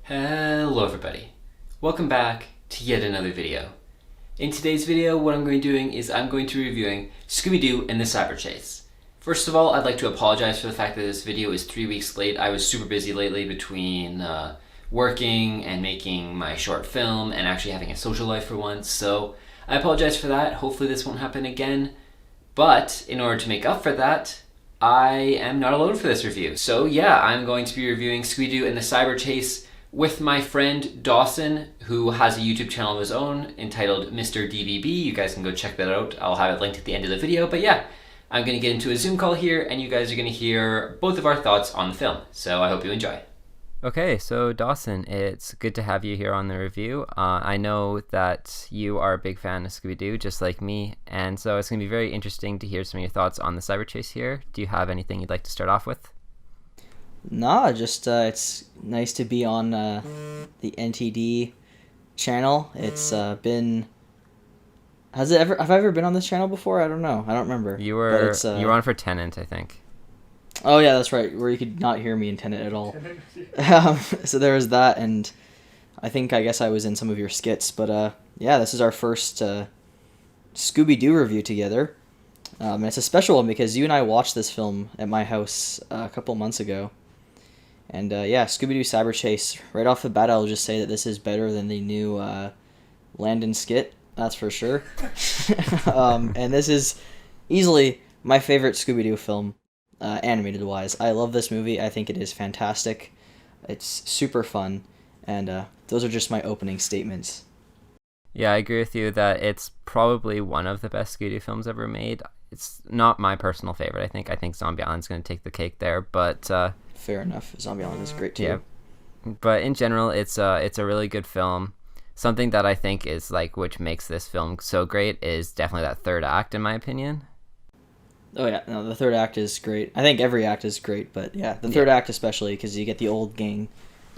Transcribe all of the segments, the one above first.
Hello everybody, welcome back to yet another video. In today's video what I'm going to be doing is I'm going to be reviewing Scooby Doo and the Cyber Chase. First of all, I'd like to apologize for the fact that this video is 3 weeks late. I was super busy lately between working and making my short film and actually having a social life for once, so I apologize for that. Hopefully this won't happen again, but in order to make up for that, I am not alone for this review. So yeah, I'm going to be reviewing Scooby Doo and the Cyber Chase with my friend Dawson, who has a YouTube channel of his own entitled MrDVB. You guys can go check that out. I'll have it linked at the end of the video. But yeah, I'm going to get into a Zoom call here, and you guys are going to hear both of our thoughts on the film. So I hope you enjoy. Okay, so Dawson, it's good to have you here on the review. I know that you are a big fan of Scooby Doo, just like me, and so it's going to be very interesting to hear some of your thoughts on the Cyber Chase here. Do you have anything you'd like to start off with? Nah, just it's nice to be on the NTD channel. It's been... have I ever been on this channel before? I don't know. I don't remember. You were on for Tenant, I think. Oh yeah, that's right. Where you could not hear me in Tenet at all. So there was that, and I guess I was in some of your skits. But yeah, this is our first Scooby Doo review together. And it's a special one because you and I watched this film at my house a couple months ago. And yeah, Scooby Doo Cyber Chase. Right off the bat, I'll just say that this is better than the new Landon skit. That's for sure. And this is easily my favorite Scooby Doo film, animated wise. I love this movie. I think it is fantastic. It's super fun. And those are just my opening statements. Yeah, I agree with you that it's probably one of the best Scooby Doo films ever made. It's not my personal favorite. I think Zombie Island's going to take the cake there, but fair enough. Zombie Island is great too. Yeah, but in general, it's a really good film. Something that I think is which makes this film so great is definitely that third act, in my opinion. Oh yeah, no, the third act is great. I think every act is great, but yeah, the third act especially because you get the old gang.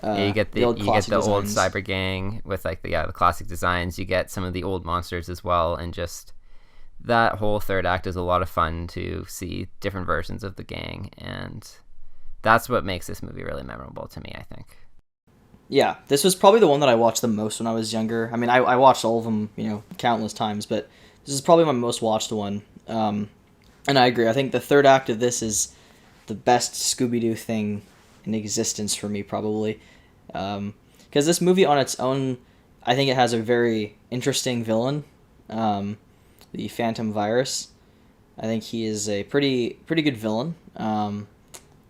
You get the old designs. cyber gang with the classic designs. You get some of the old monsters as well, and just that whole third act is a lot of fun to see different versions of the gang, and that's what makes this movie really memorable to me, I think. Yeah, this was probably the one that I watched the most when I was younger. I mean, I watched all of them, countless times, but this is probably my most watched one. And I agree. I think the third act of this is the best Scooby-Doo thing in existence for me, probably. Because this movie on its own, I think it has a very interesting villain, the Phantom Virus. I think he is a pretty good villain.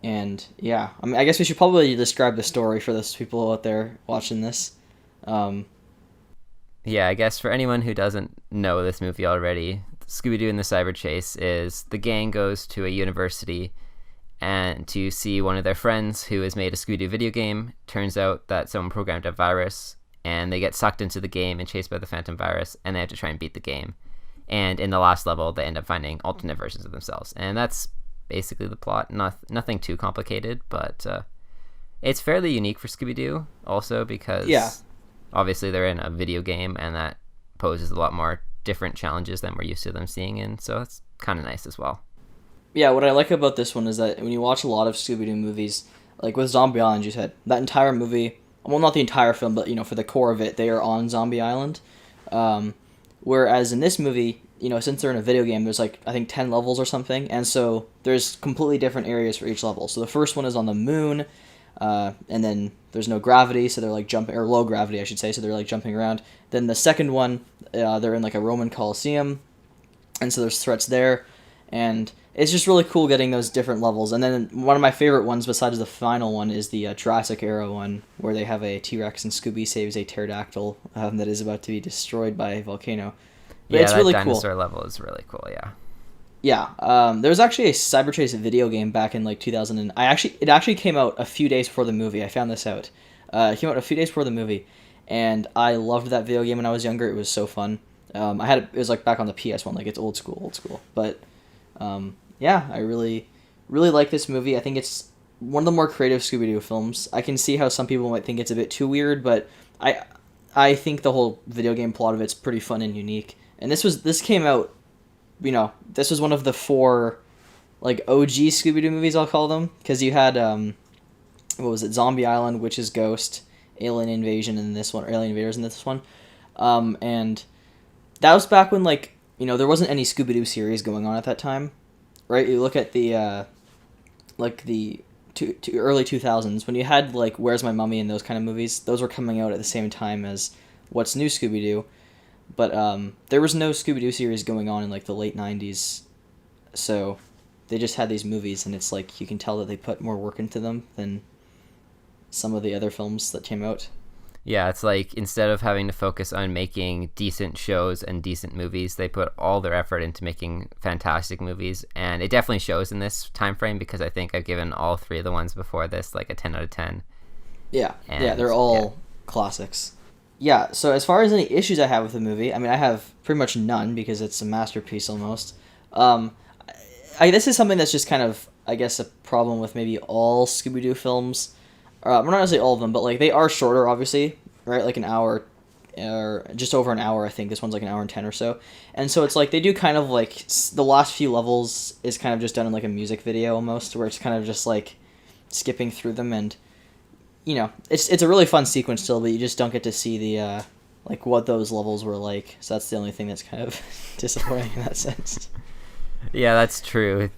And yeah, I mean, I guess we should probably describe the story for those people out there watching this. Yeah, I guess for anyone who doesn't know this movie already, Scooby-Doo and the Cyber Chase is the gang goes to a university and to see one of their friends who has made a Scooby-Doo video game. Turns out that someone programmed a virus, and they get sucked into the game and chased by the Phantom Virus, and they have to try and beat the game. And in the last level, they end up finding alternate versions of themselves, and that's basically the plot. Nothing too complicated, but it's fairly unique for Scooby-Doo also because obviously they're in a video game, and that poses a lot more different challenges than we're used to them seeing in, so it's kind of nice as well. Yeah, what I like about this one is that when you watch a lot of Scooby-Doo movies, like with Zombie Island, you said, that entire movie, well, not the entire film, but, for the core of it, they are on Zombie Island. Whereas in this movie, since they're in a video game, there's I think 10 levels or something, and so there's completely different areas for each level. So the first one is on the moon, and then there's no gravity, so they're jumping, or low gravity, I should say, so they're jumping around. Then the second one, they're in a Roman Colosseum, and so there's threats there, and it's just really cool getting those different levels. And then one of my favorite ones, besides the final one, is the Jurassic Era one, where they have a T-Rex and Scooby saves a pterodactyl that is about to be destroyed by a volcano. But yeah, it's that really dinosaur cool. level is really cool, yeah. Yeah, there was actually a Cyber Chase video game back in 2000. And it actually came out a few days before the movie. I found this out. It came out a few days before the movie, and I loved that video game when I was younger. It was so fun. It was back on the PS1, it's old school. But yeah, I really, really like this movie. I think it's one of the more creative Scooby-Doo films. I can see how some people might think it's a bit too weird, but I think the whole video game plot of it's pretty fun and unique. And this came out, this was one of the 4 OG Scooby-Doo movies, I'll call them, because you had what was it, Zombie Island, Witch's Ghost, alien invasion in this one, or alien invaders in this one. And that was back when, like, there wasn't any Scooby Doo series going on at that time, right? You look at the early 2000s when you had like Where's My Mummy and those kind of movies. Those were coming out at the same time as What's New Scooby Doo, but there was no Scooby Doo series going on in like the late 90s, so they just had these movies, and it's like you can tell that they put more work into them than some of the other films that came out. Yeah, it's like instead of having to focus on making decent shows and decent movies, they put all their effort into making fantastic movies, and it definitely shows in this time frame because I think I've given all three of the ones before this like a 10 out of 10. Yeah, they're all classics. Yeah, so as far as any issues I have with the movie, I mean, I have pretty much none because it's a masterpiece almost. This is something that's just kind of, I guess, a problem with maybe all Scooby-Doo films. Well, not necessarily all of them, but like they are shorter, obviously, right? Like an hour, or just over an hour, I think. This one's like an hour and 10 or so. And so it's like they do kind of like the last few levels is kind of just done in like a music video almost, where it's kind of just like skipping through them, and it's a really fun sequence still, but you just don't get to see the like what those levels were like. So that's the only thing that's kind of disappointing in that sense. Yeah, that's true.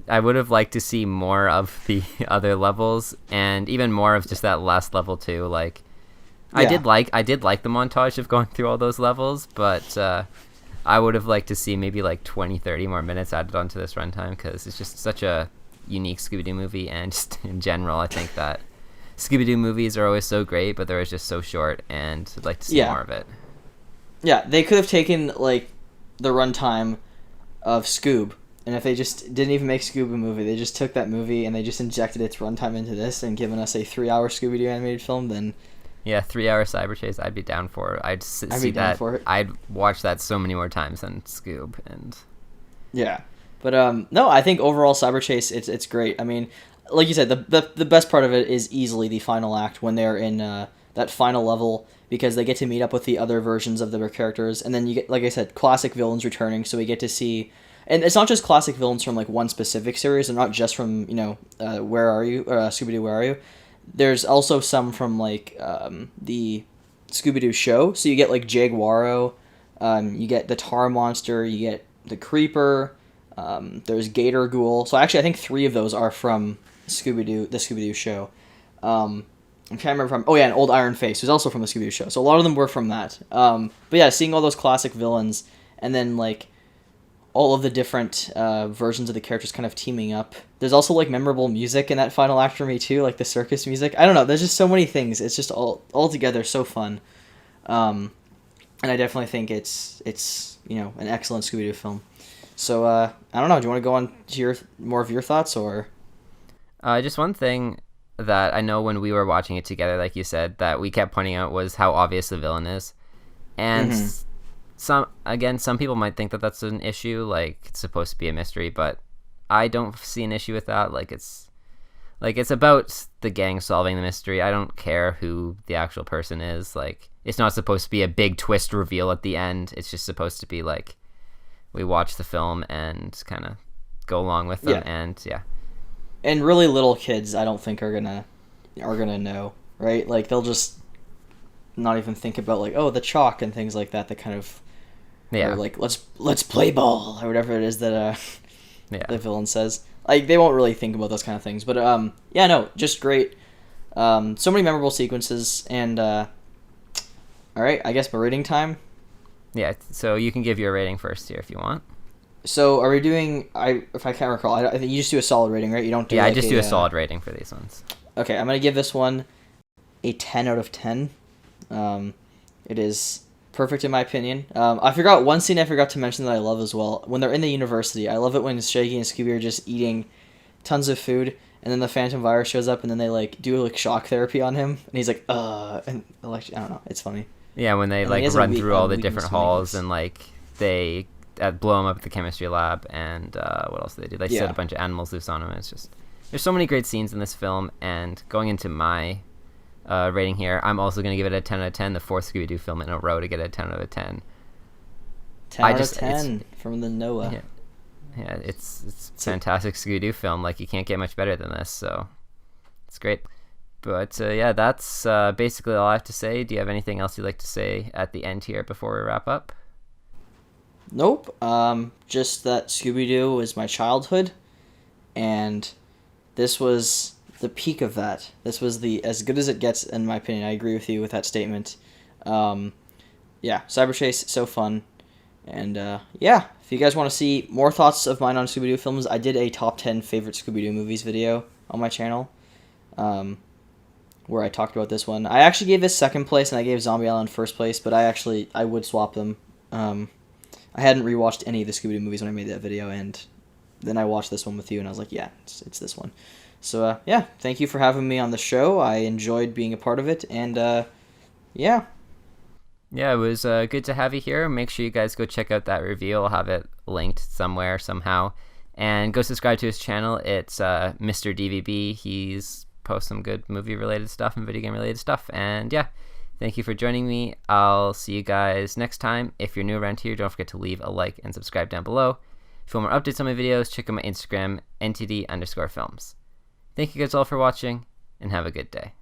I would have liked to see more of the other levels, and even more of just that last level too. Like, yeah. I did like the montage of going through all those levels, but I would have liked to see maybe like 20-30 more minutes added onto this runtime, because it's just such a unique Scooby-Doo movie, and just in general, I think that Scooby-Doo movies are always so great, but they're just so short, and I'd like to see more of it. Yeah, they could have taken like the runtime of Scoob, and if they just didn't even make Scoob a movie, they just took that movie and they just injected its runtime into this and given us a 3-hour Scooby-Doo animated film, then... Yeah, 3-hour Cyber Chase, I'd be down for it. I'd be down for it. I'd watch that so many more times than Scoob, and... Yeah, but no, I think overall Cyber Chase, it's great. I mean, like you said, the best part of it is easily the final act when they're in that final level, because they get to meet up with the other versions of their characters, and then you get, like I said, classic villains returning, so we get to see... And it's not just classic villains from like one specific series, and not just from Where Are You, Scooby-Doo Where Are You. There's also some from like the Scooby-Doo show. So you get like Jaguaro, you get the Tar Monster, you get the Creeper. There's Gator Ghoul. So actually, I think 3 of those are from the Scooby-Doo show. I'm trying to remember from. Oh yeah, and Old Iron Face was also from the Scooby-Doo show. So a lot of them were from that. But yeah, seeing all those classic villains, and then like all of the different versions of the characters kind of teaming up. There's also like memorable music in that final act for me too, like the circus music. I don't know, there's just so many things. It's just all together so fun. And I definitely think it's an excellent Scooby-Doo film. So I don't know, do you want to go on to more of your thoughts, or? Just one thing that I know when we were watching it together, like you said, that we kept pointing out was how obvious the villain is. And some people might think that that's an issue, like it's supposed to be a mystery, but I don't see an issue with that. Like it's about the gang solving the mystery. I don't care who the actual person is. Like, it's not supposed to be a big twist reveal at the end. It's just supposed to be like we watch the film and kind of go along with them. And really little kids, I don't think are gonna know, right? Like they'll just not even think about like, oh, the chalk and things like that kind of or like let's play ball or whatever it is that the villain says. Like they won't really think about those kind of things. But just great. So many memorable sequences, and all right, I guess my rating time. Yeah, so you can give your rating first here if you want. So are we doing? If I can't recall, I think you just do a solid rating, right? You don't do. Yeah, I just do a solid rating for these ones. Okay, I'm gonna give this one a 10 out of 10. It is perfect in my opinion. I forgot one scene I forgot to mention that I love as well. When they're in the university, I love it when Shaggy and Scooby are just eating tons of food, and then the Phantom Virus shows up, and then they like do like shock therapy on him, and he's like, and like, I don't know, it's funny. Yeah, when they like run through all the different halls, and like they blow him up at the chemistry lab, and what else do they do? They set a bunch of animals loose on him. It's just, there's so many great scenes in this film, and going into my rating here, I'm also going to give it a 10 out of 10, the 4th Scooby-Doo film in a row to get a 10 out of 10. 10 out of 10 from the Noah. Yeah, it's fantastic Scooby-Doo film. Like, you can't get much better than this, so it's great. But yeah, that's basically all I have to say. Do you have anything else you'd like to say at the end here before we wrap up? Nope. Just that Scooby Doo was my childhood, and this was the peak of that. This was the as good as it gets, in my opinion. I agree with you with that statement. Yeah, Cyber Chase, so fun. And yeah, if you guys want to see more thoughts of mine on Scooby Doo films, I did a top 10 favorite Scooby Doo movies video on my channel, where I talked about this one. I actually gave this second place, and I gave Zombie Island first place, but I would swap them. I hadn't rewatched any of the Scooby Doo movies when I made that video, and then I watched this one with you, and I was like, yeah, it's this one. So yeah, thank you for having me on the show. I enjoyed being a part of it, and yeah. Yeah, it was good to have you here. Make sure you guys go check out that review. I'll have it linked somewhere, somehow. And go subscribe to his channel. It's MrDVB. He's posts some good movie-related stuff and video game-related stuff. And yeah, thank you for joining me. I'll see you guys next time. If you're new around here, don't forget to leave a like and subscribe down below. If you want more updates on my videos, check out my Instagram, ntd_films. Thank you guys all for watching, and have a good day.